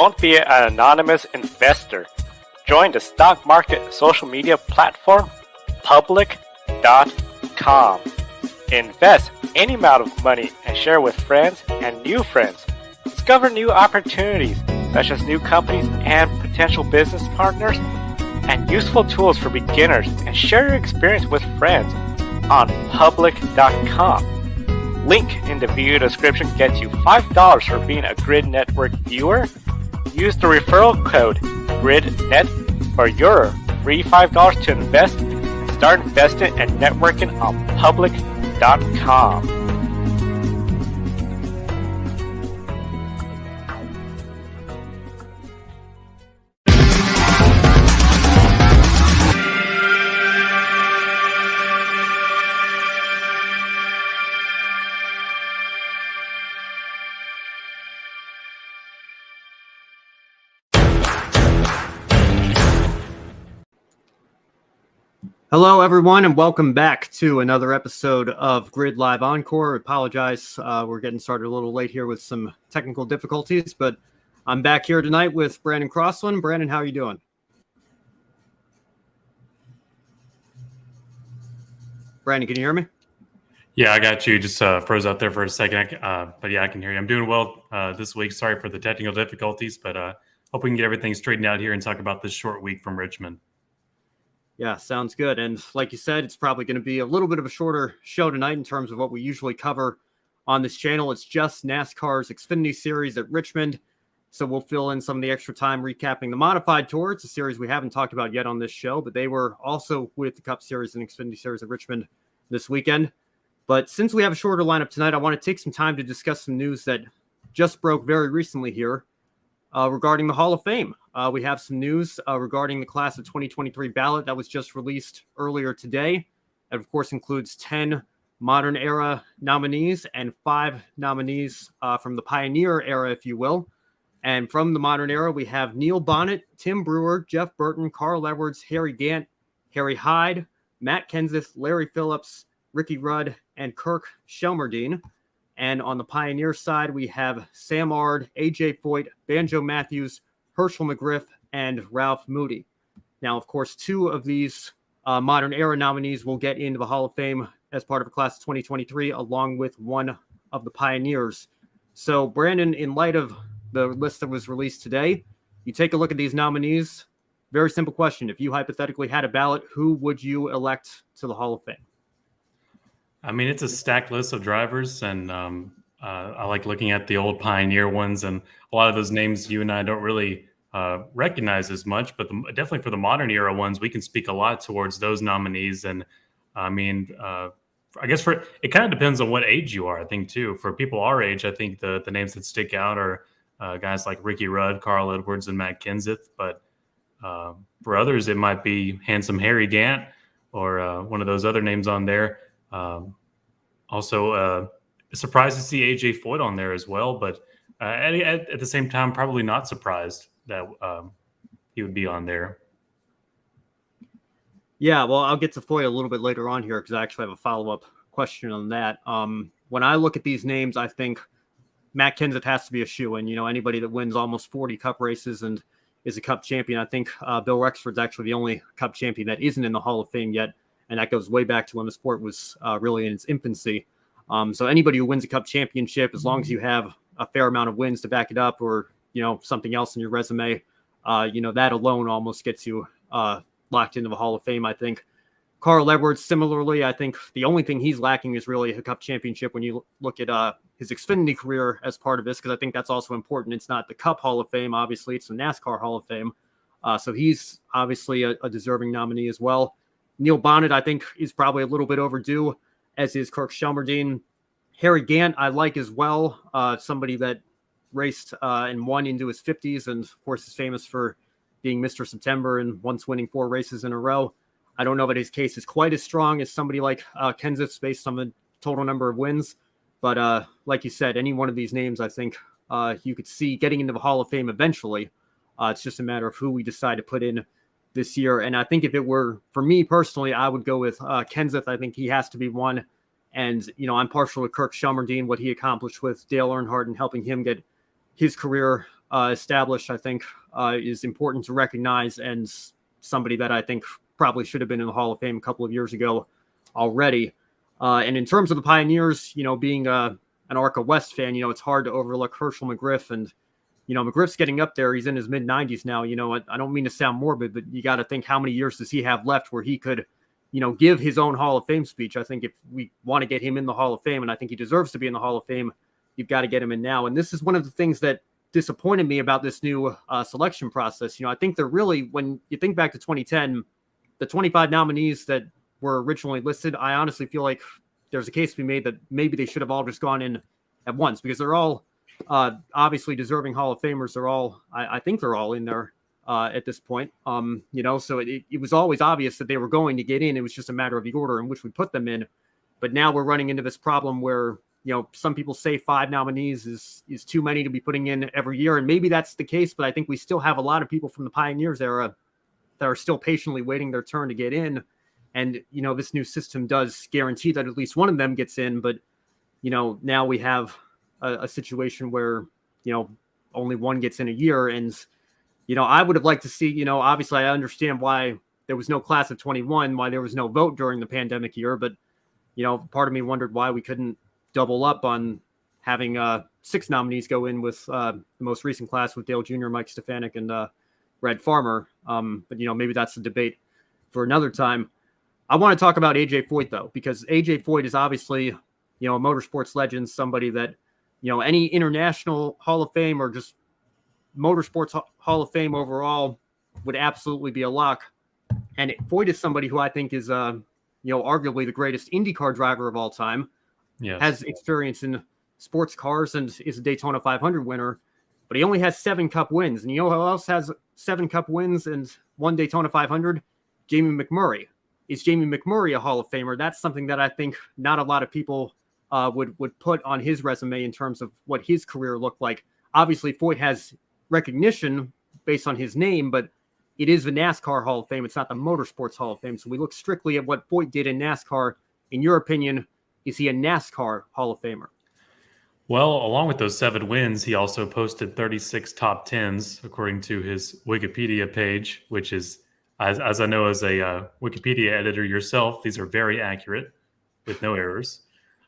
Don't be an anonymous investor. Join the stock market social media platform public.com. Invest any amount of money and share with friends and new friends. Discover new opportunities such as new companies and potential business partners and useful tools for beginners, and share your experience with friends on public.com. Link in the video description gets you $5 for being a Grid Network viewer. Use the referral code GRIDnet for your free $5 to invest and start investing and networking on public.com. Hello, everyone, and welcome back to another episode of Grid Live Encore. Apologize, we're getting started a little late here with some technical difficulties, but I'm back here tonight with Brandon Crossland. Brandon, how are you doing? Brandon, can you hear me? Yeah, I got you. Just froze out there for a second. But yeah, I can hear you. I'm doing well this week. Sorry for the technical difficulties, but hope we can get everything straightened out here and talk about this short week from Richmond. Yeah, sounds good. And like you said, it's probably going to be a little bit of a shorter show tonight in terms of what we usually cover on this channel. It's just NASCAR's Xfinity series at Richmond. So we'll fill in some of the extra time recapping the Modified Tour. It's a series we haven't talked about yet on this show, but they were also with the Cup Series and Xfinity Series at Richmond this weekend. But since we have a shorter lineup tonight, I want to take some time to discuss some news that just broke very recently here regarding the Hall of Fame. We have some news regarding the class of 2023 ballot that was just released earlier today. That, of course, includes 10 modern era nominees and 5 nominees from the pioneer era, if you will. And from the modern era, we have Neil Bonnet, Tim Brewer, Jeff Burton, Carl Edwards, Harry Gant, Harry Hyde, Matt Kenseth, Larry Phillips, Ricky Rudd, and Kirk Shelmerdine. And on the pioneer side, we have Sam Ard, AJ Foyt, Banjo Matthews, Herschel McGriff, and Ralph Moody. Now, of course, 2 of these modern era nominees will get into the Hall of Fame as part of a class of 2023, along with one of the pioneers. So, Brandon, in light of the list that was released today, you take a look at these nominees. Very simple question. If you hypothetically had a ballot, who would you elect to the Hall of Fame? I mean, it's a stacked list of drivers, and I like looking at the old pioneer ones, and a lot of those names you and I don't really recognize as much, but definitely for the modern era ones, we can speak a lot towards those nominees. And I mean, I guess it kind of depends on what age you are, I think, too. For people our age, I think the names that stick out are guys like Ricky Rudd, Carl Edwards, and Matt Kenseth. But for others, it might be handsome Harry Gant or one of those other names on there. Also, surprised to see AJ Foyt on there as well, but at the same time, probably not surprised that he would be on there. Yeah, well, I'll get to Foyt a little bit later on here because I actually have a follow-up question on that. When I look at these names, I think Matt Kenseth has to be a shoo-in. You know, anybody that wins almost 40 Cup races and is a Cup champion. I think Bill Rexford's actually the only Cup champion that isn't in the Hall of Fame yet. And that goes way back to when the sport was really in its infancy. So anybody who wins a Cup championship, as long as you have a fair amount of wins to back it up, or something else in your resume, that alone almost gets you locked into the Hall of Fame. I think Carl Edwards, similarly, I think the only thing he's lacking is really a Cup championship when you look at his Xfinity career as part of this, because I think that's also important. It's not the Cup Hall of Fame, obviously, it's the NASCAR Hall of Fame. So he's obviously a deserving nominee as well. Neil Bonnet, I think, is probably a little bit overdue, as is Kirk Shelmerdine. Harry Gant, I like as well. Somebody that raced and won into his 50s, and of course is famous for being Mr. September and once winning 4 races in a row. I don't know that his case is quite as strong as somebody like Kenseth based on the total number of wins. But like you said, any one of these names, I think you could see getting into the Hall of Fame eventually. It's just a matter of who we decide to put in this year. And I think if it were for me personally, I would go with Kenseth. I think he has to be one. And, I'm partial to Kirk Shelmerdine, what he accomplished with Dale Earnhardt and helping him get his career established, I think, is important to recognize, and somebody that I think probably should have been in the Hall of Fame a couple of years ago already. And in terms of the Pioneers, being an ARCA West fan, it's hard to overlook Herschel McGriff. And, McGriff's getting up there. He's in his mid-90s now. I don't mean to sound morbid, but you got to think, how many years does he have left where he could, give his own Hall of Fame speech? I think if we want to get him in the Hall of Fame, and I think he deserves to be in the Hall of Fame, you've got to get him in now. And this is one of the things that disappointed me about this new selection process. I think they're really, when you think back to 2010, the 25 nominees that were originally listed, I honestly feel like there's a case to be made that maybe they should have all just gone in at once, because they're all obviously deserving Hall of Famers. They're all, I think they're all in there at this point. So it was always obvious that they were going to get in. It was just a matter of the order in which we put them in. But now we're running into this problem where, some people say 5 nominees is too many to be putting in every year. And maybe that's the case, but I think we still have a lot of people from the Pioneers era that are still patiently waiting their turn to get in. And, this new system does guarantee that at least one of them gets in. But, now we have a situation where, only one gets in a year. And, I would have liked to see, obviously I understand why there was no class of 21, why there was no vote during the pandemic year. But, part of me wondered why we couldn't double up on having 6 nominees go in with the most recent class with Dale Jr., Mike Stefanik, and Red Farmer. But, maybe that's a debate for another time. I want to talk about AJ Foyt, though, because AJ Foyt is obviously, a motorsports legend, somebody that, any international Hall of Fame or just motorsports Hall of Fame overall would absolutely be a lock. And Foyt is somebody who I think is, arguably the greatest IndyCar driver of all time. Yes. Has experience in sports cars and is a Daytona 500 winner, but he only has 7 Cup wins. And you know who else has 7 Cup wins and 1 Daytona 500? Jamie McMurray. Is Jamie McMurray a Hall of Famer? That's something that I think not a lot of people would put on his resume in terms of what his career looked like. Obviously, Foyt has recognition based on his name, but it is the NASCAR Hall of Fame. It's not the Motorsports Hall of Fame. So we look strictly at what Foyt did in NASCAR. In your opinion, is he a NASCAR Hall of Famer? Well, along with those 7 wins, he also posted 36 top 10s, according to his Wikipedia page, which is, as I know as a Wikipedia editor yourself, these are very accurate with no errors.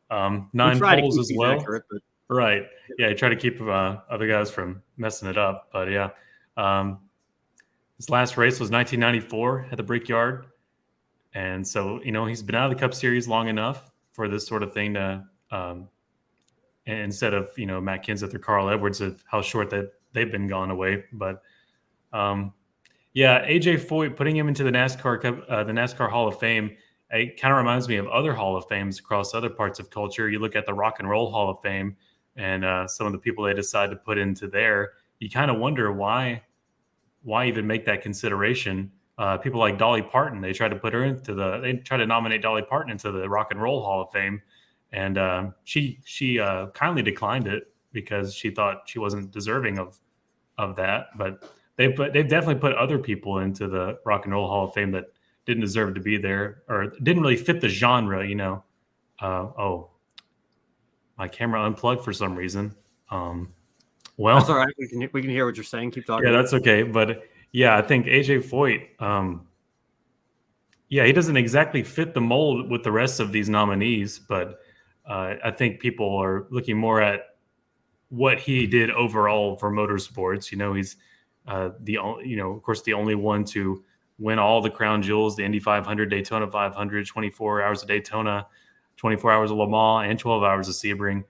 9 poles as well. Accurate, but... Right. Yeah, I try to keep other guys from messing it up. But yeah, his last race was 1994 at the Brickyard. And so, he's been out of the Cup Series long enough for this sort of thing to, instead of, Matt Kenseth or Carl Edwards, of how short that they've been gone away. But yeah, AJ Foyt, putting him into the NASCAR Hall of Fame, it kind of reminds me of other Hall of Fames across other parts of culture. You look at the Rock and Roll Hall of Fame and some of the people they decide to put into there, you kind of wonder why even make that consideration. People like Dolly Parton, they try to nominate Dolly Parton into the Rock and Roll Hall of Fame. And she kindly declined it because she thought she wasn't deserving of that. But they've definitely put other people into the Rock and Roll Hall of Fame that didn't deserve to be there or didn't really fit the genre, my camera unplugged for some reason. Well, that's all right. We can hear what you're saying. Keep talking. Yeah, that's okay. But yeah, I think AJ Foyt, he doesn't exactly fit the mold with the rest of these nominees, but I think people are looking more at what he did overall for motorsports. He's of course, the only one to win all the crown jewels, the Indy 500, Daytona 500, 24 hours of Daytona, 24 hours of Le Mans, and 12 hours of Sebring.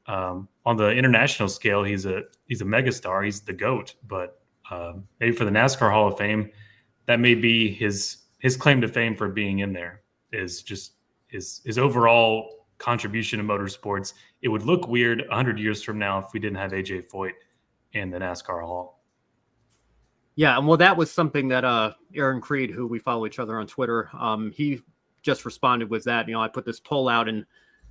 On the international scale, he's a megastar. He's the GOAT. But maybe for the NASCAR Hall of Fame, that may be his claim to fame for being in there, is just his overall contribution to motorsports. It would look weird 100 years from now if we didn't have AJ Foyt in the NASCAR Hall. Yeah, and well, that was something that Aaron Creed, who we follow each other on Twitter, he just responded with that. I put this poll out and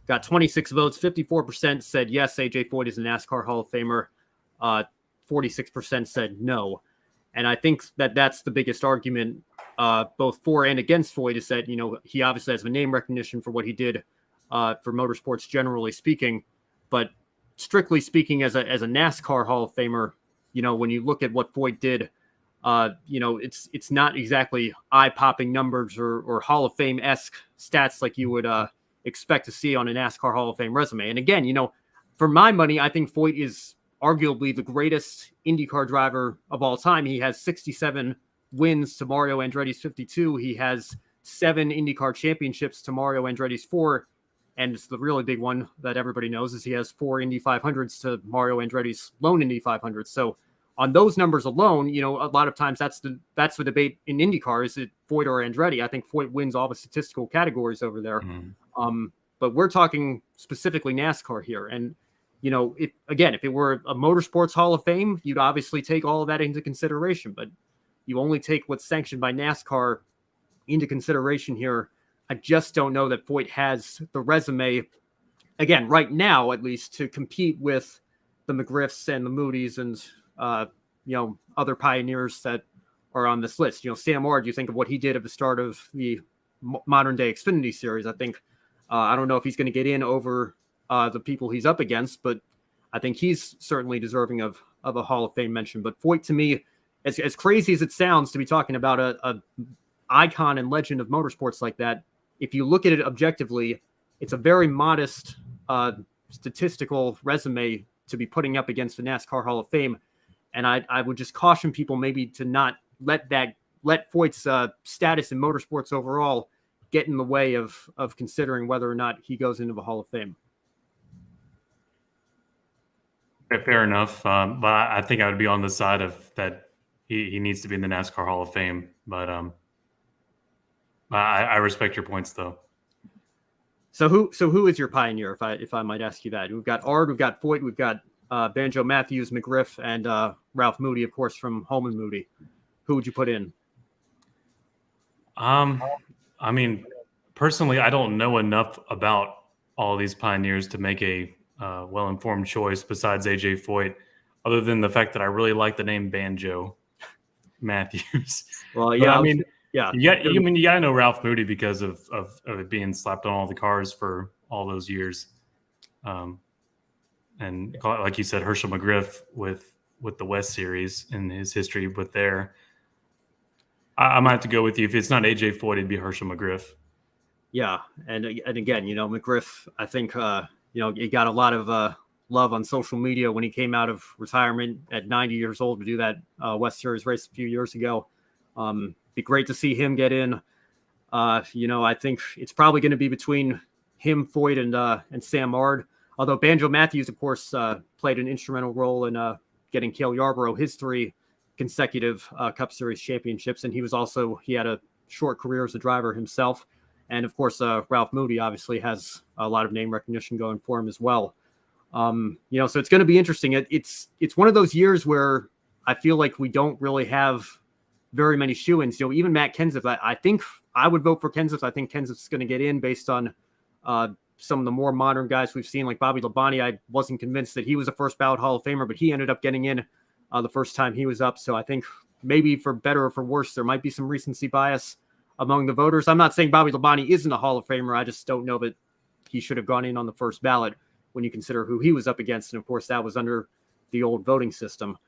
got 26 votes. 54% said yes, AJ Foyt is a NASCAR Hall of Famer. 46% said no. And I think that that's the biggest argument, both for and against Foyt, is that, he obviously has the name recognition for what he did for motorsports, generally speaking. But strictly speaking, as a NASCAR Hall of Famer, when you look at what Foyt did, it's not exactly eye-popping numbers or Hall of Fame-esque stats like you would expect to see on a NASCAR Hall of Fame resume. And again, for my money, I think Foyt is arguably the greatest IndyCar driver of all time. He has 67 wins to Mario Andretti's 52. He has 7 IndyCar championships to Mario Andretti's 4. And it's the really big one that everybody knows is he has 4 Indy 500s to Mario Andretti's lone Indy 500. So on those numbers alone, a lot of times that's the debate in IndyCar. Is it Foyt or Andretti? I think Foyt wins all the statistical categories over there. Mm-hmm. But we're talking specifically NASCAR here. And, if it were a motorsports Hall of Fame, you'd obviously take all of that into consideration. But you only take what's sanctioned by NASCAR into consideration here. I just don't know that Foyt has the resume, again, right now, at least, to compete with the McGriffs and the Moody's and, other pioneers that are on this list. Sam Ard, you think of what he did at the start of the modern day Xfinity series. I think, I don't know if he's going to get in over the people he's up against, but I think he's certainly deserving of a Hall of Fame mention. But Foyt, to me, as crazy as it sounds to be talking about a icon and legend of motorsports like that, if you look at it objectively, it's a very modest statistical resume to be putting up against the NASCAR Hall of Fame. And I would just caution people maybe to not let Foyt's status in motorsports overall get in the way of considering whether or not he goes into the Hall of Fame. Fair enough. But I think I would be on the side of that he needs to be in the NASCAR Hall of Fame. But I respect your points, though. So who is your pioneer, if I might ask you that? We've got Ard, we've got Foyt, we've got Banjo Matthews, McGriff, and Ralph Moody, of course, from Whelen Moody. Who would you put in? I mean, personally, I don't know enough about all these pioneers to make a well-informed choice besides AJ Foyt, other than the fact that I really like the name Banjo Matthews. Well, yeah, you gotta know Ralph Moody because of it being slapped on all the cars for all those years. And like you said, Herschel McGriff with the West Series in his history with there. I might have to go with you. If it's not AJ Foyt, it'd be Herschel McGriff. Yeah, and again, McGriff, I think he got a lot of love on social media when he came out of retirement at 90 years old to do that West Series race a few years ago. Be great to see him get in. I think it's probably going to be between him, Foyt, and Sam Ard. Although Banjo Matthews, of course, played an instrumental role in getting Cale Yarborough his 3 consecutive Cup Series championships, and he had a short career as a driver himself. And of course, Ralph Moody obviously has a lot of name recognition going for him as well. So it's going to be interesting. It's one of those years where I feel like we don't really have very many shoo-ins. Even Matt Kenseth, I think I would vote for Kenseth. I think Kenseth's going to get in based on some of the more modern guys we've seen, like Bobby Labonte. I wasn't convinced that he was a first ballot Hall of Famer, but he ended up getting in the first time he was up. So I think maybe for better or for worse, there might be some recency bias among the voters. I'm not saying Bobby Labonte isn't a Hall of Famer. I just don't know that he should have gone in on the first ballot when you consider who he was up against. And of course, that was under the old voting system.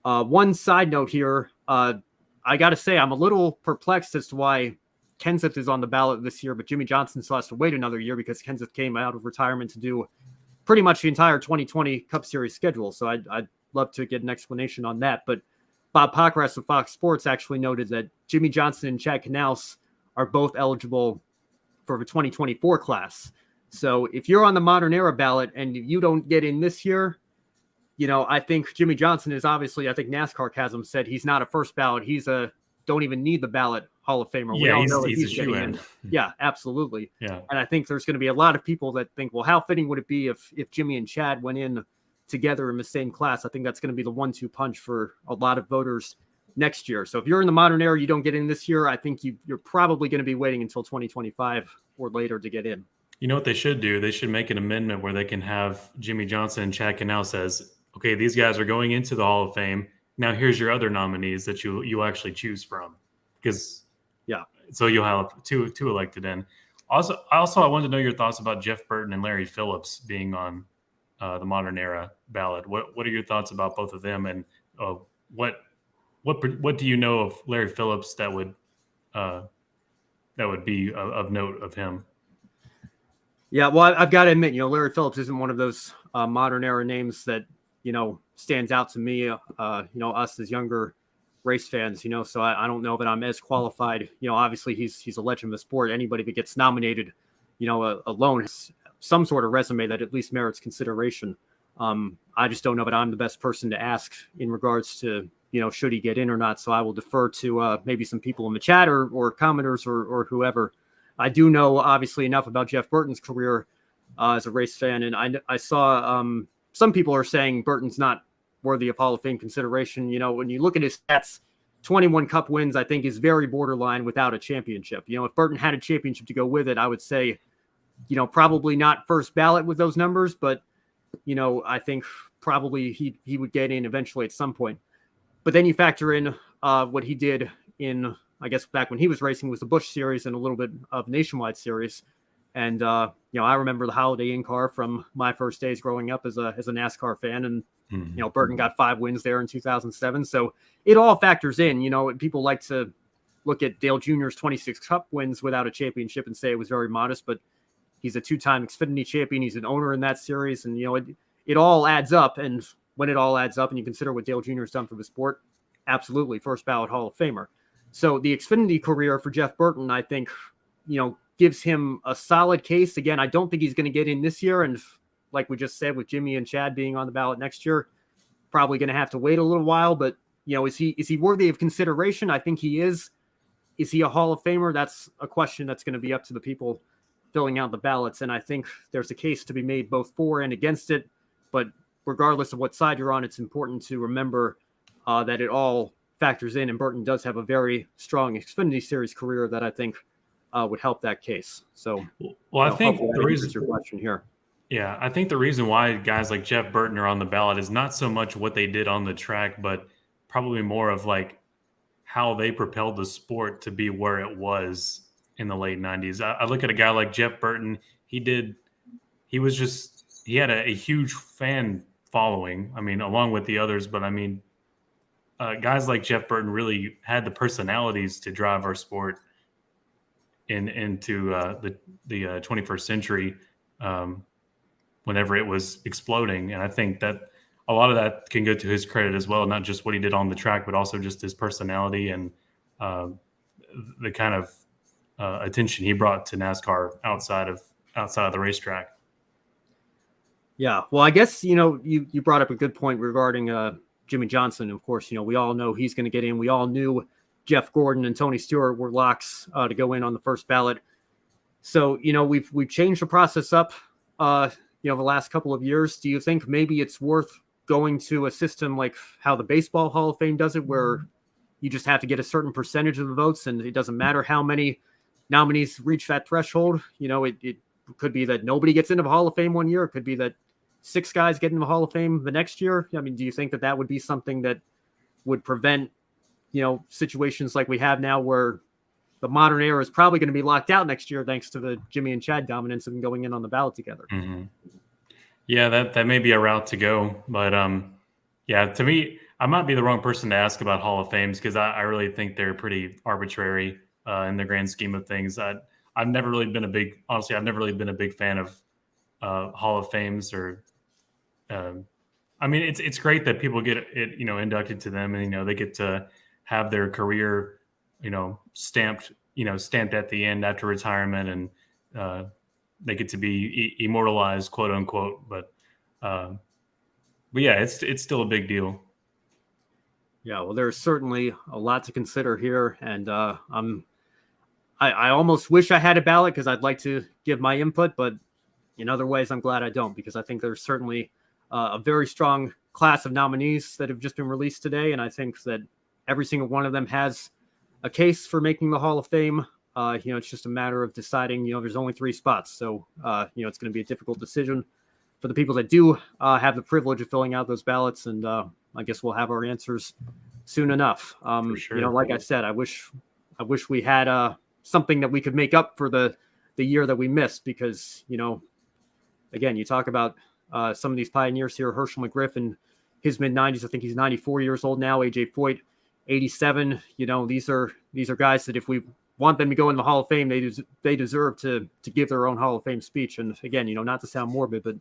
One side note here, I got to say, I'm a little perplexed as to why Kenseth is on the ballot this year, but Jimmy Johnson still has to wait another year because Kenseth came out of retirement to do pretty much the entire 2020 Cup Series schedule. So I'd love to get an explanation on that. But Bob Pockrass of Fox Sports actually noted that Jimmy Johnson and Chad Knaus are both eligible for the 2024 class. So if you're on the modern era ballot and you don't get in this year, I think Jimmy Johnson is obviously, I think NASCAR Chasm said he's not a first ballot. He's a don't even need the ballot Hall of Famer. Yeah, he's a shoo-in. Yeah, absolutely. Yeah. And I think there's going to be a lot of people that think, well, how fitting would it be if Jimmy and Chad went in together in the same class? I think that's going to be the 1-2 punch for a lot of voters next year. So if you're in the modern era, you don't get in this year, I think you're probably going to be waiting until 2025 or later to get in. You know what they should do? They should make an amendment where they can have Jimmy Johnson and Chad Knaus says, okay, these guys are going into the Hall of Fame. Now here's your other nominees that you actually choose from. Because so you'll have two elected in. Also, I wanted to know your thoughts about Jeff Burton and Larry Phillips being on the modern era ballot. What are your thoughts about both of them? And what do you know of Larry Phillips that would be of note of him? Yeah, well, I've got to admit, Larry Phillips isn't one of those modern era names that, stands out to me, us as younger race fans, so I don't know that I'm as qualified. Obviously he's a legend of the sport. Anybody that gets nominated, alone has some sort of resume that at least merits consideration. I just don't know that I'm the best person to ask in regards to, should he get in or not. So I will defer to maybe some people in the chat or commenters or whoever. I do know obviously enough about Jeff Burton's career as a race fan. And I saw some people are saying Burton's not worthy of Hall of Fame consideration. When you look at his stats, 21 Cup wins, I think is very borderline without a championship. If Burton had a championship to go with it, I would say, probably not first ballot with those numbers, but, I think probably he would get in eventually at some point. But then you factor in what he did in, I guess, back when he was racing was the Busch Series and a little bit of Nationwide Series. And, I remember the Holiday in-car from my first days growing up as a NASCAR fan. And, Burton got 5 wins there in 2007. So it all factors in. People like to look at Dale Jr.'s 26 Cup wins without a championship and say it was very modest, but he's a 2-time Xfinity champion. He's an owner in that series. And, it all adds up. And when it all adds up and you consider what Dale Jr. has done for the sport, absolutely first ballot Hall of Famer. So the Xfinity career for Jeff Burton, I think, gives him a solid case. Again, I don't think he's going to get in this year. And like we just said, with Jimmy and Chad being on the ballot next year, probably going to have to wait a little while. But, is he worthy of consideration? I think he is. Is he a Hall of Famer? That's a question that's going to be up to the people filling out the ballots. And I think there's a case to be made both for and against it. But regardless of what side you're on, it's important to remember that it all factors in. And Burton does have a very strong Xfinity Series career that I think would help that case. So, well, I think the reason your question here. Yeah, I think the reason why guys like Jeff Burton are on the ballot is not so much what they did on the track, but probably more of like how they propelled the sport to be where it was in the late 90s. I look at a guy like Jeff Burton. He had a huge fan following. I mean, along with the others, but I mean, guys like Jeff Burton really had the personalities to drive our sport into the 21st century. Whenever it was exploding. And I think that a lot of that can go to his credit as well, not just what he did on the track, but also just his personality and the kind of attention he brought to NASCAR outside of the racetrack. Yeah. Well, I guess, you brought up a good point regarding Jimmy Johnson. Of course, we all know he's going to get in. We all knew Jeff Gordon and Tony Stewart were locks to go in on the first ballot. So, we've changed the process up, the last couple of years. Do you think maybe it's worth going to a system like how the Baseball Hall of Fame does it, where you just have to get a certain percentage of the votes and it doesn't matter how many nominees reach that threshold? It could be that nobody gets into the Hall of Fame one year. It could be that 6 guys get into the Hall of Fame the next year. I mean, do you think that would be something that would prevent, situations like we have now where the modern era is probably going to be locked out next year thanks to the Jimmy and Chad dominance of them going in on the ballot together? Mm-hmm. Yeah, that may be a route to go. But to me, I might be the wrong person to ask about Hall of Fames because I really think they're pretty arbitrary in the grand scheme of things. I've never really been a big fan of Hall of Fames or I mean, it's great that people get it, inducted to them and, they get to have their career, stamped at the end after retirement and they get to be immortalized, quote unquote. But yeah, it's still a big deal. Yeah, well, there's certainly a lot to consider here, and I almost wish I had a ballot because I'd like to give my input, but in other ways, I'm glad I don't, because I think there's certainly a very strong class of nominees that have just been released today, and I think that every single one of them has a case for making the Hall of Fame. It's just a matter of deciding, there's only 3 spots. So, it's going to be a difficult decision for the people that do have the privilege of filling out those ballots. And I guess we'll have our answers soon enough. For sure. Like I said, I wish we had something that we could make up for the year that we missed, because, again, you talk about some of these pioneers here, Herschel McGriff and his mid-90s. I think he's 94 years old now. AJ Foyt, 87. These are guys that if we want them to go in the Hall of Fame, they deserve to give their own Hall of Fame speech. And again, not to sound morbid, but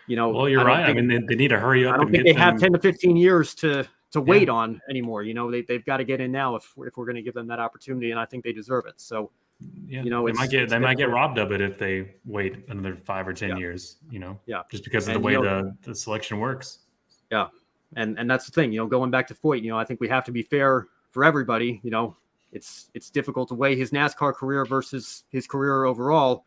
well, you're right. I mean, they need to hurry up. I don't think they have 10 to 15 years to wait on anymore. They've got to get in now if we're going to give them that opportunity, and I think they deserve it. So, they might get robbed of it if they wait another 5 or 10 years. Just because of the way the selection works. Yeah, and that's the thing. Going back to Foyt, I think we have to be fair for everybody. It's difficult to weigh his NASCAR career versus his career overall,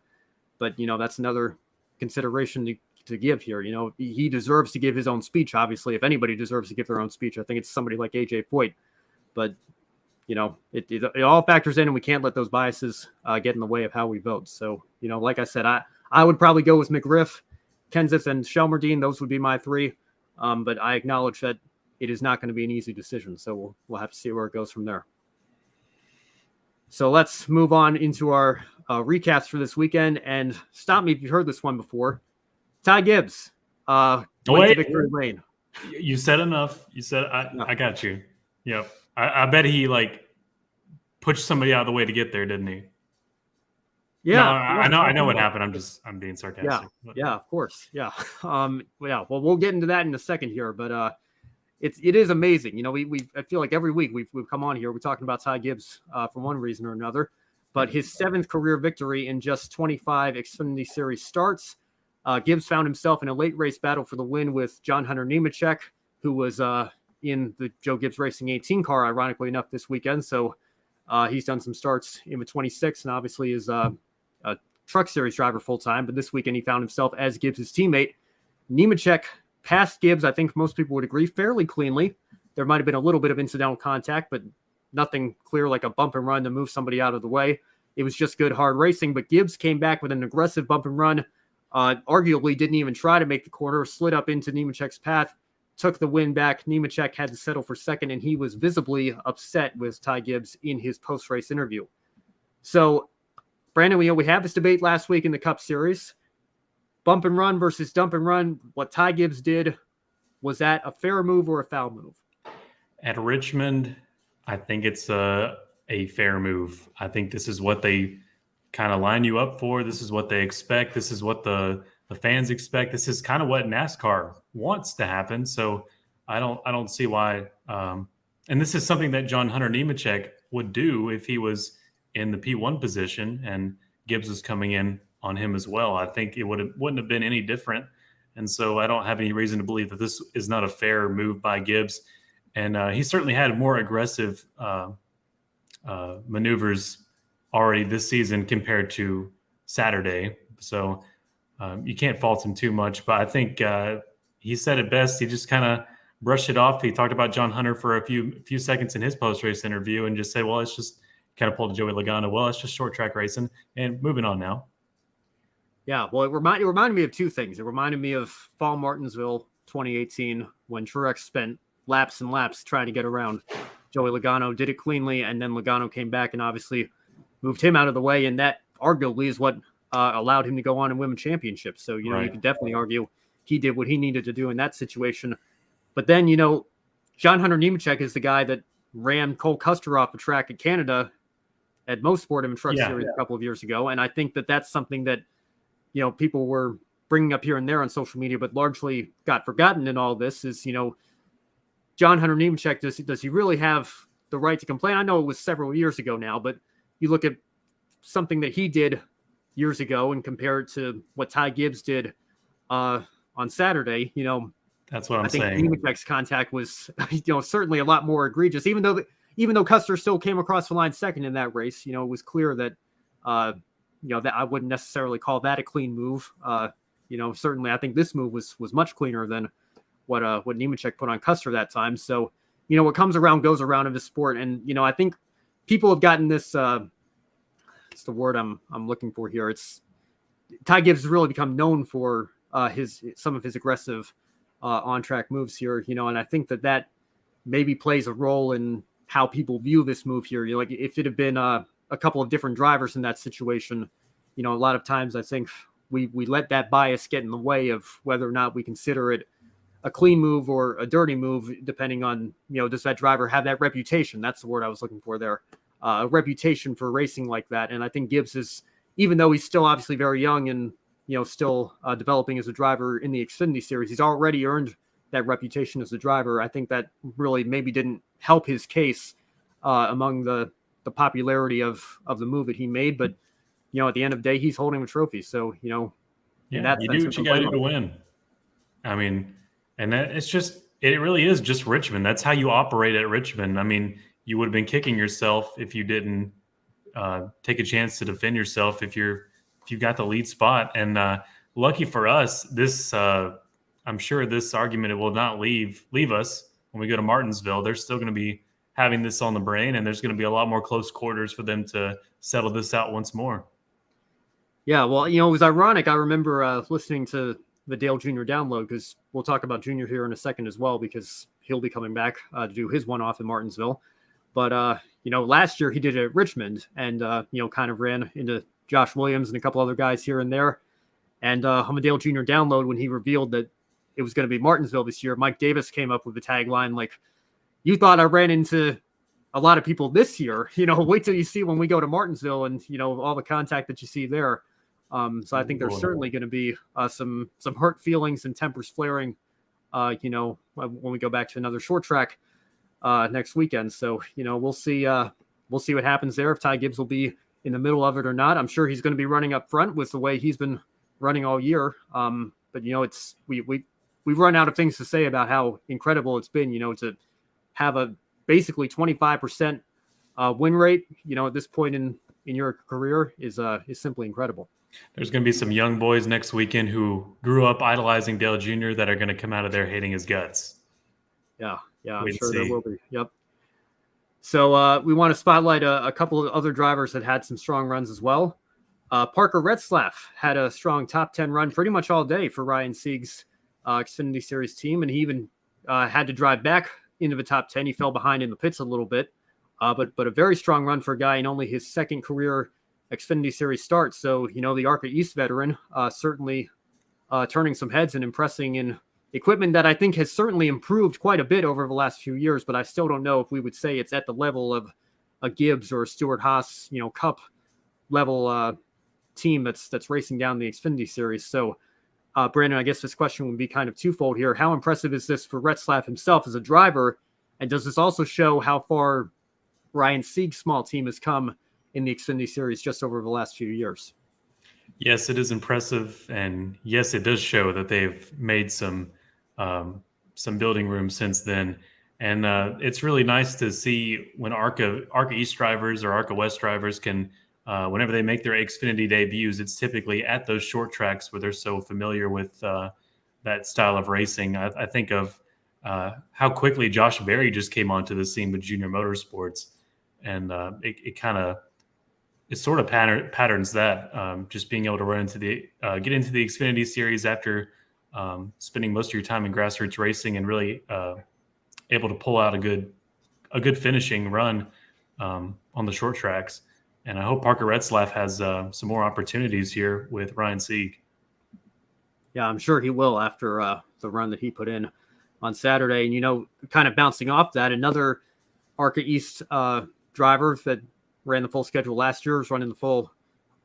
but that's another consideration to give here. He deserves to give his own speech. Obviously, if anybody deserves to give their own speech, I think it's somebody like AJ Foyt. But it all factors in, and we can't let those biases get in the way of how we vote. So like I said, I would probably go with McGriff, Kenseth, and Shelmerdine. Those would be my 3. But I acknowledge that it is not going to be an easy decision. So we'll have to see where it goes from there. So let's move on into our recaps for this weekend. And stop me if you've heard this one before. Ty Gibbs went to victory lane. You said enough. You said I got you. Yep. I bet he pushed somebody out of the way to get there, didn't he? Yeah. No, I know what happened. I'm being sarcastic. Yeah, of course. Yeah. Well, we'll get into that in a second here, but it is amazing. I feel like every week we've come on here, we're talking about Ty Gibbs for one reason or another, but his 7th career victory in just 25 Xfinity Series starts. Gibbs found himself in a late race battle for the win with John Hunter Nemechek, who was in the Joe Gibbs Racing 18 car, ironically enough, this weekend. So he's done some starts in the 26 and obviously is a Truck Series driver full-time. But this weekend he found himself as Gibbs' teammate. Nemechek passed Gibbs, I think most people would agree, fairly cleanly. There might have been a little bit of incidental contact, but nothing clear like a bump and run to move somebody out of the way. It was just good, hard racing. But Gibbs came back with an aggressive bump and run. Arguably didn't even try to make the corner, slid up into Nemechek's path, took the win back. Nemechek had to settle for second, and he was visibly upset with Ty Gibbs in his post-race interview. So, Brandon, we had this debate last week in the Cup Series. Bump and run versus dump and run. What Ty Gibbs did, was that a fair move or a foul move? At Richmond, I think it's a fair move. I think this is what they kind of line you up for. This is what they expect. This is what the fans expect. This is kind of what NASCAR wants to happen. So I don't see why. And this is something that John Hunter Nemechek would do if he was in the P1 position and Gibbs was coming in on him as well. I think it wouldn't have been any different. And so I don't have any reason to believe that this is not a fair move by Gibbs. And he certainly had more aggressive maneuvers already this season compared to Saturday. So you can't fault him too much, but I think he said it best. He just kind of brushed it off. He talked about John Hunter for a few seconds in his post-race interview and just said, well, it's just kind of pulled Joey Logano. Well, it's just short track racing and moving on now. Yeah, well, it reminded me of 2 things. It reminded me of Fall Martinsville 2018 when Truex spent laps and laps trying to get around Joey Logano, did it cleanly, and then Logano came back and obviously moved him out of the way, and that arguably is what allowed him to go on and win a championship. So, you could definitely argue he did what he needed to do in that situation. But then, John Hunter Nemechek is the guy that ran Cole Custer off the track at Canada at Most Sport and Truck Series a couple of years ago. And I think that that's something that, people were bringing up here and there on social media, but largely got forgotten in all this is, John Hunter Nemechek, does he really have the right to complain? I know it was several years ago now, but you look at something that he did years ago and compare it to what Ty Gibbs did on Saturday, that's what I'm saying. I think Nemechek's contact was, certainly a lot more egregious, even though Custer still came across the line second in that race. It was clear that, that I wouldn't necessarily call that a clean move. Certainly I think this move was much cleaner than what Nemechek put on Custer that time. So, what comes around goes around in this sport. And, I think people have gotten this, it's the word I'm looking for here. It's Ty Gibbs has really become known for some of his aggressive on-track moves here, and I think that maybe plays a role in how people view this move here. If it had been a couple of different drivers in that situation, a lot of times I think we let that bias get in the way of whether or not we consider it a clean move or a dirty move, depending on, does that driver have that reputation? That's the word I was looking for there. A reputation for racing like that. And I think Gibbs is, even though he's still obviously very young and, still developing as a driver in the Xfinity series, he's already earned that reputation as a driver. I think that really maybe didn't help his case among the popularity of the move that he made. But, at the end of the day, he's holding a trophy. So, you do what you got to do to win. I mean, and that it really is just Richmond. That's how you operate at Richmond. I mean, you would have been kicking yourself if you didn't take a chance to defend yourself if you got the lead spot. And lucky for us, this I'm sure this argument will not leave us when we go to Martinsville. They're still going to be having this on the brain, and there's going to be a lot more close quarters for them to settle this out once more. Yeah, well, it was ironic. I remember listening to the Dale Jr. download, because we'll talk about Jr. here in a second as well, because he'll be coming back to do his one-off in Martinsville. But, last year he did it at Richmond and, kind of ran into Josh Williams and a couple other guys here and there. And on the Dale Jr. download, when he revealed that it was going to be Martinsville this year, Mike Davis came up with the tagline, like, "You thought I ran into a lot of people this year, wait till you see when we go to Martinsville and, all the contact that you see there." So I think there's certainly going to be some hurt feelings and tempers flaring, when we go back to another short track next weekend. So, we'll see what happens there, if Ty Gibbs will be in the middle of it or not. I'm sure he's going to be running up front with the way he's been running all year. But, we've run out of things to say about how incredible it's been, to have a basically 25% win rate, at this point in your career is simply incredible. There's going to be some young boys next weekend who grew up idolizing Dale Jr. that are going to come out of there hating his guts. Yeah, I'm sure there will be. Yep. So we want to spotlight a couple of other drivers that had some strong runs as well. Parker Retzlaff had a strong top 10 run pretty much all day for Ryan Sieg's Xfinity Series team, and he even had to drive back into the top 10. He fell behind in the pits a little bit, but a very strong run for a guy in only his second career Xfinity Series start. So, the ARCA East veteran certainly turning some heads and impressing in equipment that I think has certainly improved quite a bit over the last few years, but I still don't know if we would say it's at the level of a Gibbs or a Stewart-Haas, Cup level team that's racing down the Xfinity Series. So, Brandon, I guess this question would be kind of twofold here. How impressive is this for Retzlaff himself as a driver? And does this also show how far Ryan Sieg's small team has come in the Xfinity Series just over the last few years? Yes, it is impressive. And yes, it does show that they've made some building room since then. And it's really nice to see when ARCA East drivers or ARCA West drivers can, whenever they make their Xfinity debuts, it's typically at those short tracks where they're so familiar with that style of racing. I think of how quickly Josh Berry just came onto the scene with Junior Motorsports. And it sort of patterns that, just being able to run into get into the Xfinity Series after spending most of your time in grassroots racing and really able to pull out a good finishing run on the short tracks. And I hope Parker Retzlaff has some more opportunities here with Ryan Sieg. Yeah, I'm sure he will after the run that he put in on Saturday. And, kind of bouncing off that, another ARCA East driver that ran the full schedule last year is running the full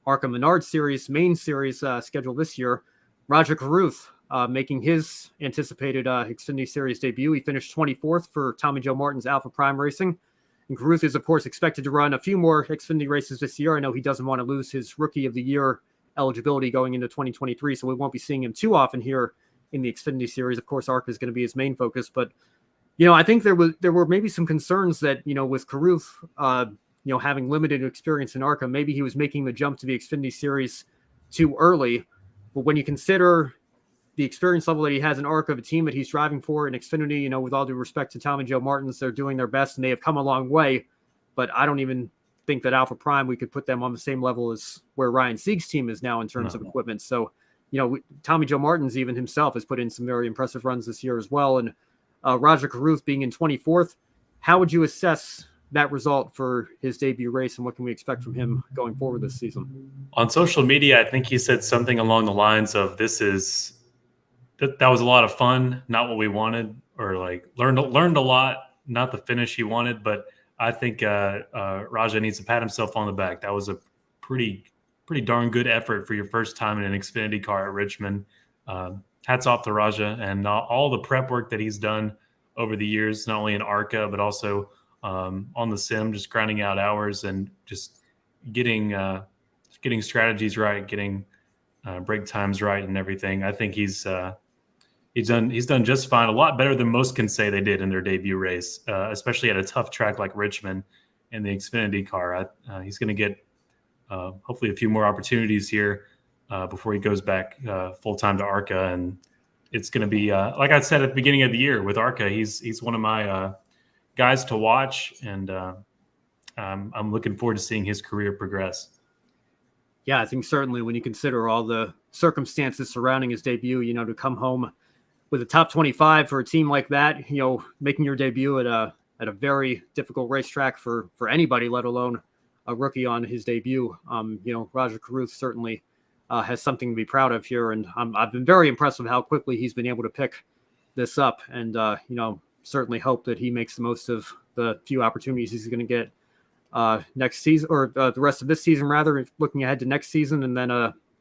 ARCA Menard Series, main series schedule this year. Roger Carruth making his anticipated Xfinity Series debut. He finished 24th for Tommy Joe Martin's Alpha Prime Racing. And Carruth is, of course, expected to run a few more Xfinity races this year. I know he doesn't want to lose his Rookie of the Year eligibility going into 2023, so we won't be seeing him too often here in the Xfinity Series. Of course, ARCA is going to be his main focus. But, I think there were maybe some concerns that, with Carruth, having limited experience in ARCA, maybe he was making the jump to the Xfinity Series too early. But when you consider the experience level that he has in ARCA, the team that he's driving for in Xfinity, with all due respect to Tommy Joe Martins, they're doing their best and they have come a long way. But I don't even think that Alpha Prime, we could put them on the same level as where Ryan Sieg's team is now in terms of equipment. So, Tommy Joe Martins even himself has put in some very impressive runs this year as well. And Roger Carruth being in 24th, how would you assess that result for his debut race, and what can we expect from him going forward this season? On social media, I think he said something along the lines of, this is that was a lot of fun, not what we wanted, or like learned a lot, not the finish he wanted. But I think Raja needs to pat himself on the back. That was a pretty darn good effort for your first time in an Xfinity car at Richmond. Hats off to Raja and all the prep work that he's done over the years, not only in ARCA but also on the sim, just grinding out hours and just getting strategies right, getting break times right, and everything. I think he's done just fine, a lot better than most can say they did in their debut race, especially at a tough track like Richmond in the Xfinity car. He's going to get hopefully a few more opportunities here before he goes back full time to ARCA, and it's going to be like I said at the beginning of the year with ARCA. He's one of my guys to watch, and I'm looking forward to seeing his career progress. Yeah, I think certainly when you consider all the circumstances surrounding his debut, to come home with a top 25 for a team like that, making your debut at a very difficult racetrack for anybody, let alone a rookie on his debut. Rajah Caruth certainly has something to be proud of here, and I've been very impressed with how quickly he's been able to pick this up, and certainly hope that he makes the most of the few opportunities he's going to get next season, or the rest of this season, rather, looking ahead to next season. And then,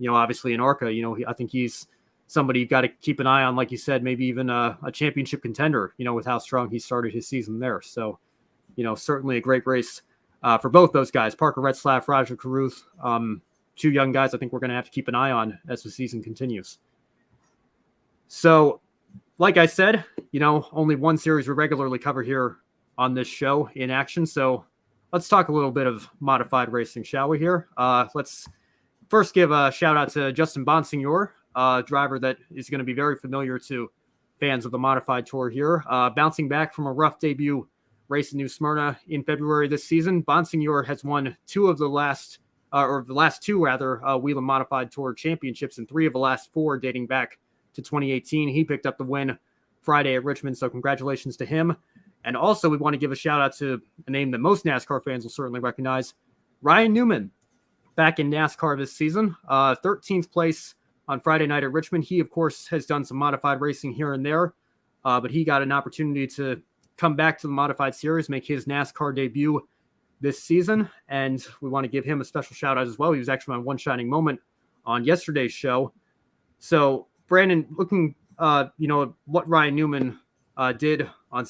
obviously in ARCA, I think he's somebody you've got to keep an eye on, like you said, maybe even a championship contender, with how strong he started his season there. So, certainly a great race for both those guys, Parker Retzlaff, Rajah Caruth, two young guys I think we're going to have to keep an eye on as the season continues. So, like I said, only one series we regularly cover here on this show in action. So let's talk a little bit of modified racing, shall we here? Let's first give a shout out to Justin Bonsignor, a driver that is going to be very familiar to fans of the Modified Tour here. Bouncing back from a rough debut race in New Smyrna in February this season, Bonsignor has won the last two Whelen Modified Tour championships, and 3 of the last 4 dating back to 2018. He picked up the win Friday at Richmond, so congratulations to him. And also, we want to give a shout out to a name that most NASCAR fans will certainly recognize, Ryan Newman, back in NASCAR this season, 13th place on Friday night at Richmond. He, of course, has done some modified racing here and there, but he got an opportunity to come back to the modified series, make his NASCAR debut this season, and we want to give him a special shout out as well. He was actually on One Shining Moment on yesterday's show. So, Brandon, looking, what Ryan Newman did on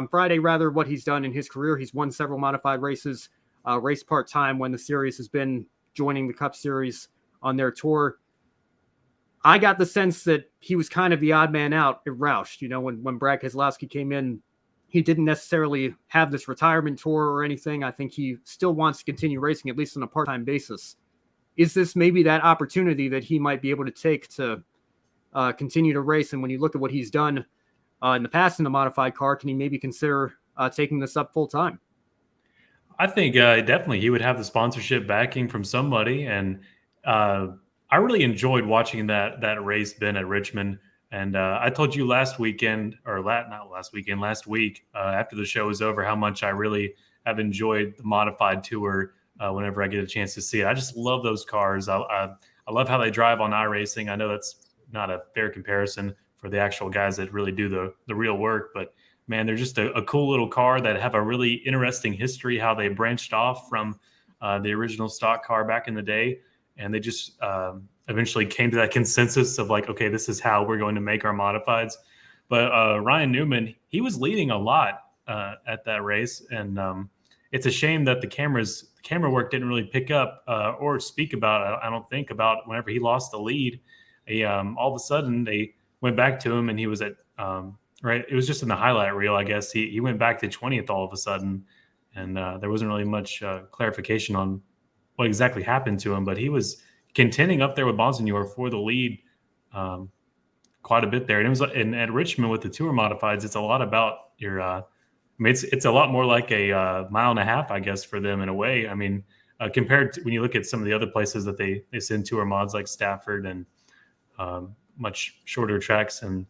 Friday, what he's done in his career. He's won several modified races, raced part-time when the series has been joining the Cup Series on their tour. I got the sense that he was kind of the odd man out at Roush. When Brad Keselowski came in, he didn't necessarily have this retirement tour or anything. I think he still wants to continue racing, at least on a part-time basis. Is this maybe that opportunity that he might be able to take to continue to race? And when you look at what he's done in the past in the modified car, can he maybe consider taking this up full time? I think definitely he would have the sponsorship backing from somebody. And I really enjoyed watching that race, Ben, at Richmond. And I told you last week after the show was over, how much I really have enjoyed the Modified Tour whenever I get a chance to see it. I just love those cars. I love how they drive on iRacing. I know that's not a fair comparison for the actual guys that really do the real work, but man, they're just a cool little car that have a really interesting history, how they branched off from the original stock car back in the day. And they just eventually came to that consensus of like, okay, this is how we're going to make our modifieds. But Ryan Newman, he was leading a lot at that race. And it's a shame that the camera work didn't really pick up or speak about, I don't think, about whenever he lost the lead. All of a sudden, they went back to him and he was at, right, it was just in the highlight reel, I guess. He went back to 20th all of a sudden. And there wasn't really much clarification on what exactly happened to him, but he was contending up there with Bonsignor for the lead quite a bit there. And it was at Richmond with the Tour Modifieds, it's a lot about your it's a lot more like a mile and a half, I guess, for them in a way. I mean, compared to when you look at some of the other places that they send Tour mods like Stafford and much shorter tracks and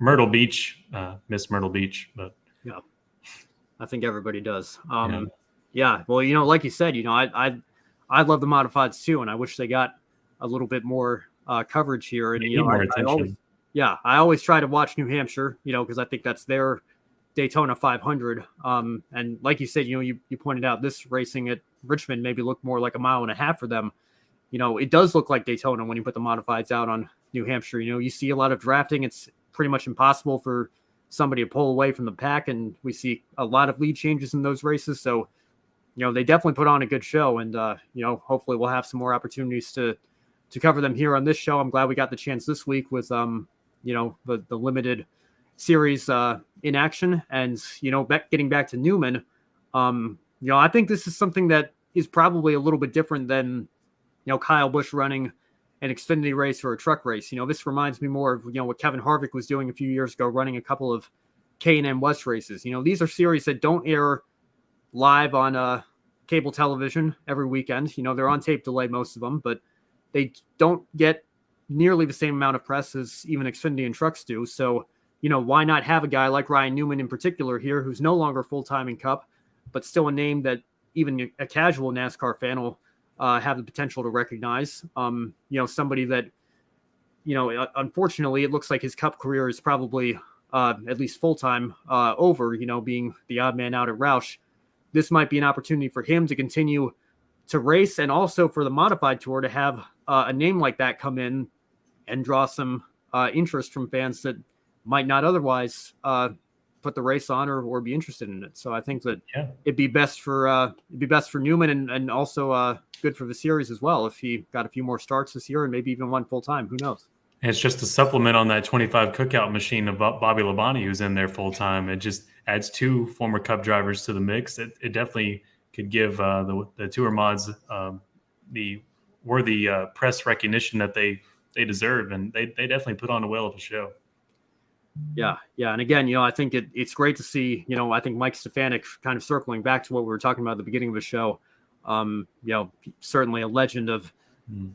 Myrtle Beach, miss Myrtle Beach, but yeah, I think everybody does. Yeah, well, like you said, I love the modifieds too, and I wish they got a little bit more coverage here. And more attention. Yeah, I always try to watch New Hampshire, because I think that's their Daytona 500. And like you said, you pointed out this racing at Richmond maybe looked more like a mile and a half for them. It does look like Daytona when you put the modifieds out on New Hampshire. You see a lot of drafting. It's pretty much impossible for somebody to pull away from the pack, and we see a lot of lead changes in those races. So, they definitely put on a good show, and hopefully we'll have some more opportunities to cover them here on this show. I'm glad we got the chance this week with the limited series in action, and getting back to Newman. I think this is something that is probably a little bit different than Kyle Busch running an Xfinity race or a truck race. This reminds me more of what Kevin Harvick was doing a few years ago, running a couple of K&N West races. These are series that don't air live on cable television every weekend. They're on tape delay, most of them, but they don't get nearly the same amount of press as even Xfinity and trucks do. So, why not have a guy like Ryan Newman in particular here, who's no longer full-time in Cup, but still a name that even a casual NASCAR fan will have the potential to recognize. Somebody that, unfortunately, it looks like his Cup career is probably at least full-time over, being the odd man out at Roush. This might be an opportunity for him to continue to race, and also for the Modified Tour to have a name like that come in and draw some interest from fans that might not otherwise put the race on or be interested in it. So I think that it'd be best for Newman, and also good for the series as well if he got a few more starts this year and maybe even one full time. Who knows? And it's just a supplement on that 25 cookout machine of Bobby Labonte, who's in there full time. It just adds 2 former Cup drivers to the mix. It definitely could give the tour mods the worthy press recognition that they deserve, and they definitely put on a whale of a show. Yeah. And again, I think it's great to see, I think Mike Stefanik, kind of circling back to what we were talking about at the beginning of the show, certainly a legend of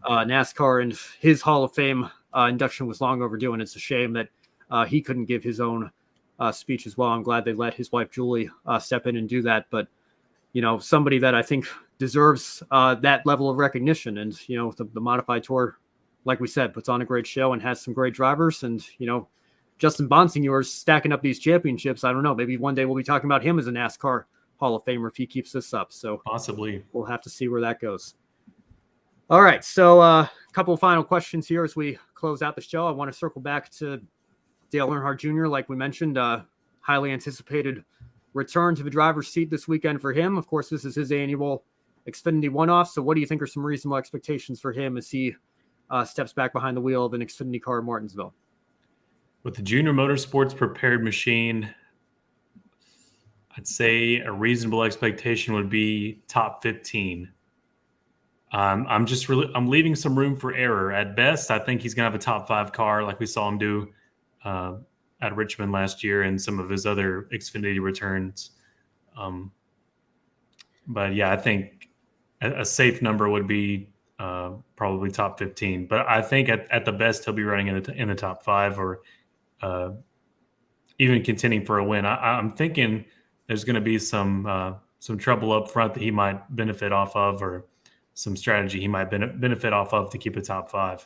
NASCAR, and his Hall of Fame induction was long overdue, and it's a shame that he couldn't give his own speech as well. I'm glad they let his wife Julie step in and do that, but somebody that I think deserves that level of recognition. And the Modified Tour, like we said, puts on a great show and has some great drivers. And Justin Bonsignor is stacking up these championships. I don't know, maybe one day we'll be talking about him as a NASCAR Hall of Famer if he keeps this up. So possibly we'll have to see where that goes. All right, so a couple of final questions here as we close out the show. I want to circle back to Dale Earnhardt Jr. Like we mentioned, highly anticipated return to the driver's seat this weekend for him. Of course, this is his annual Xfinity one-off. So what do you think are some reasonable expectations for him as he steps back behind the wheel of an Xfinity car in Martinsville? With the Junior Motorsports prepared machine, I'd say a reasonable expectation would be top 15. I'm leaving some room for error. At best, I think he's going to have a top 5 car like we saw him do at Richmond last year and some of his other Xfinity returns. But yeah, I think a safe number would be probably top 15. But I think at the best, he'll be running in the top 5 or even contending for a win. I'm thinking there's going to be some trouble up front that he might benefit off of, or some strategy he might benefit off of to keep a top 5.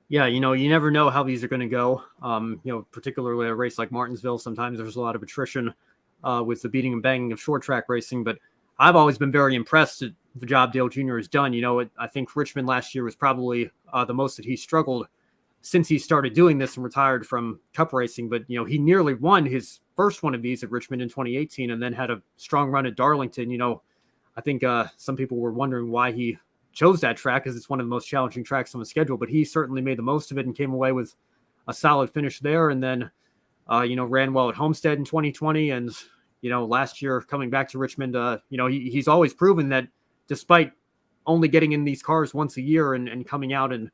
Yeah, you never know how these are going to go. Particularly a race like Martinsville, sometimes there's a lot of attrition with the beating and banging of short track racing. But I've always been very impressed at the job Dale Jr. has done. I think Richmond last year was probably the most that he struggled since he started doing this and retired from Cup racing. But, he nearly won his first one of these at Richmond in 2018 and then had a strong run at Darlington. I think some people were wondering why he chose that track, because it's one of the most challenging tracks on the schedule, but he certainly made the most of it and came away with a solid finish there. And then, ran well at Homestead in 2020. And, last year coming back to Richmond, he's always proven that despite only getting in these cars once a year and coming out and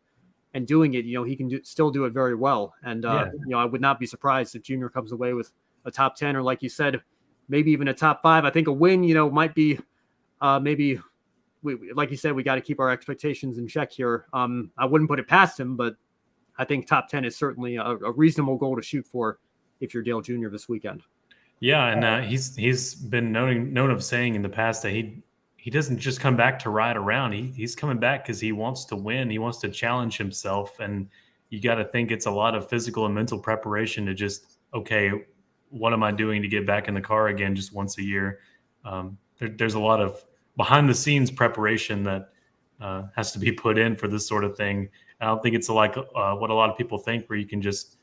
doing it, he can still do it very well. And, I would not be surprised if Junior comes away with a top 10, or like you said, maybe even a top 5. I think a win, might be maybe, like you said, we got to keep our expectations in check here. I wouldn't put it past him, but I think top 10 is certainly a reasonable goal to shoot for if you're Dale Jr. this weekend. Yeah, and he's been known of saying in the past that he doesn't just come back to ride around. He's coming back because he wants to win. He wants to challenge himself. And, you got to think it's a lot of physical and mental preparation to just, okay, what am I doing to get back in the car again just once a year? There's a lot of behind the scenes preparation that has to be put in for this sort of thing. I don't think it's like what a lot of people think, where you can just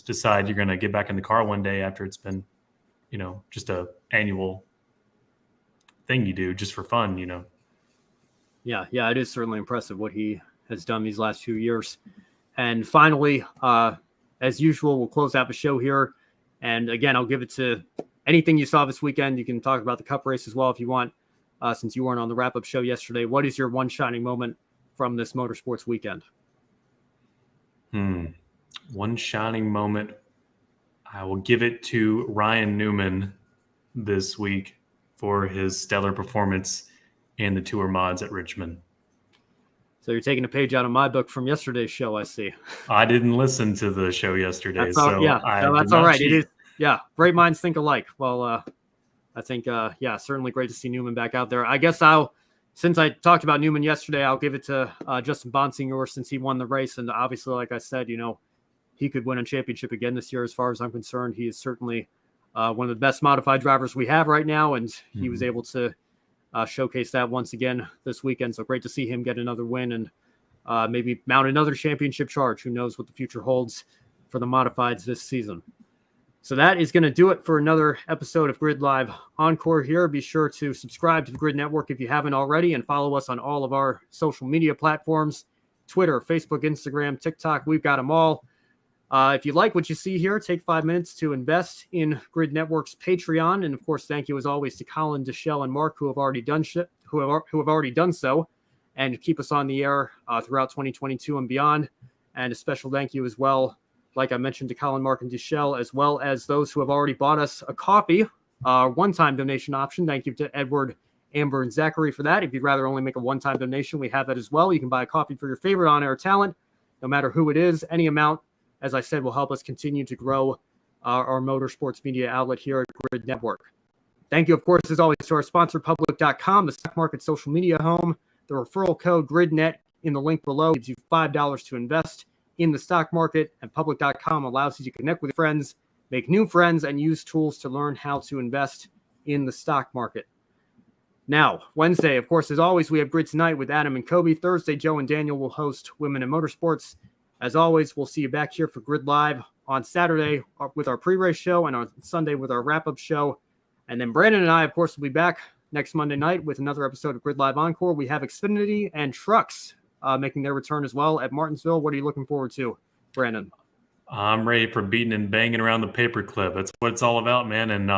decide you're going to get back in the car one day after it's been, just a annual thing you do just for fun, Yeah, it is certainly impressive what he has done these last few years. And finally, as usual, we'll close out the show here. And again, I'll give it to anything you saw this weekend. You can talk about the Cup race as well if you want, since you weren't on the wrap-up show yesterday. What is your one shining moment from this motorsports weekend? One shining moment, I will give it to Ryan Newman this week for his stellar performance in the Tour mods at Richmond. So you're taking a page out of my book from yesterday's show, I see. I didn't listen to the show yesterday. That's all right. It is. Yeah, great minds think alike. Well, I think, certainly great to see Newman back out there. I guess since I talked about Newman yesterday, I'll give it to Justin Bonsignor, since he won the race. And obviously, like I said, he could win a championship again this year. As far as I'm concerned, he is certainly one of the best modified drivers we have right now. And he was able to showcase that once again this weekend. So great to see him get another win and maybe mount another championship charge. Who knows what the future holds for the modifieds this season. So that is going to do it for another episode of Grid Live Encore here. Be sure to subscribe to the Grid Network if you haven't already, and follow us on all of our social media platforms, Twitter, Facebook, Instagram, TikTok. We've got them all. If you like what you see here, take 5 minutes to invest in Grid Network's Patreon. And of course, thank you as always to Colin, Deschelle, and Mark, who have already done so, and keep us on the air throughout 2022 and beyond. And a special thank you as well, like I mentioned, to Colin, Mark, and Deschelle, as well as those who have already bought us a coffee, one-time donation option. Thank you to Edward, Amber, and Zachary for that. If you'd rather only make a one-time donation, we have that as well. You can buy a coffee for your favorite on-air talent, no matter who it is. Any amount, as I said, will help us continue to grow our motorsports media outlet here at Grid Network. Thank you, of course, as always, to our sponsor, Public.com, the stock market social media home. The referral code GRIDnet in the link below gives you $5 to invest in the stock market, and Public.com allows you to connect with friends, make new friends, and use tools to learn how to invest in the stock market. Now, Wednesday, of course, as always, we have Grid Tonight with Adam and Kobe. Thursday, Joe and Daniel will host Women in Motorsports. As always, we'll see you back here for Grid Live on Saturday with our pre-race show, and on Sunday with our wrap-up show. And then Brandon and I, of course, will be back next Monday night with another episode of Grid Live Encore. We have Xfinity and Trucks making their return as well at Martinsville. What are you looking forward to, Brandon? I'm ready for beating and banging around the paperclip. That's what it's all about, man. And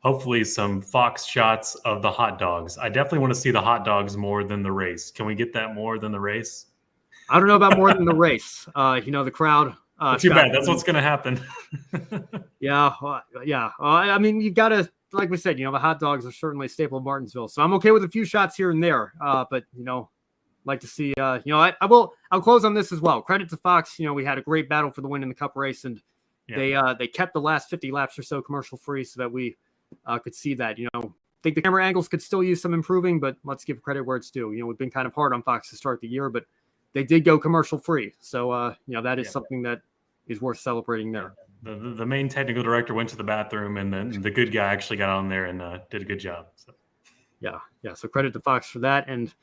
hopefully some Fox shots of the hot dogs. I definitely want to see the hot dogs more than the race. Can we get that more than the race? I don't know about more than the race. The crowd. Too bad. That's what's going to happen. Yeah. I memean, you've got to, like we said, the hot dogs are certainly a staple of Martinsville. So I'm okay with a few shots here and there. But, like to see, I'll close on this as well. Credit to Fox. We had a great battle for the win in the Cup race, and they kept the last 50 laps or so commercial free so that we could see that. I think the camera angles could still use some improving, but let's give credit where it's due. We've been kind of hard on Fox to start the year, but they did go commercial free. So, that is something that is worth celebrating there. The main technical director went to the bathroom, and then the good guy actually got on there and did a good job. So. Yeah. So credit to Fox for that. And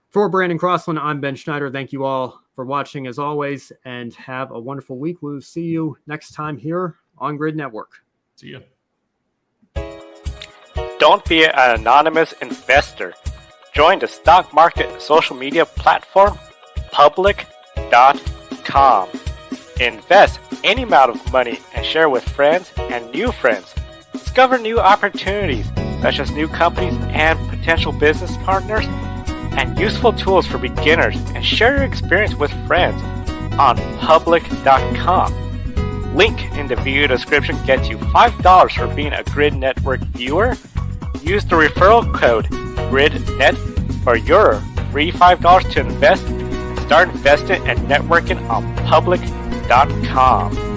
for Brandon Crossland, I'm Ben Schneider. Thank you all for watching as always, and have a wonderful week. We'll see you next time here on Grid Network. See ya. Don't be an anonymous investor. Join the stock market social media platform, Public.com. Invest any amount of money and share with friends and new friends. Discover new opportunities, such as new companies and potential business partners, and useful tools for beginners, and share your experience with friends on Public.com. Link in the video description gets you $5 for being a Grid Network viewer. Use the referral code GRIDnet for your free $5 to invest and start investing and networking on Public.com.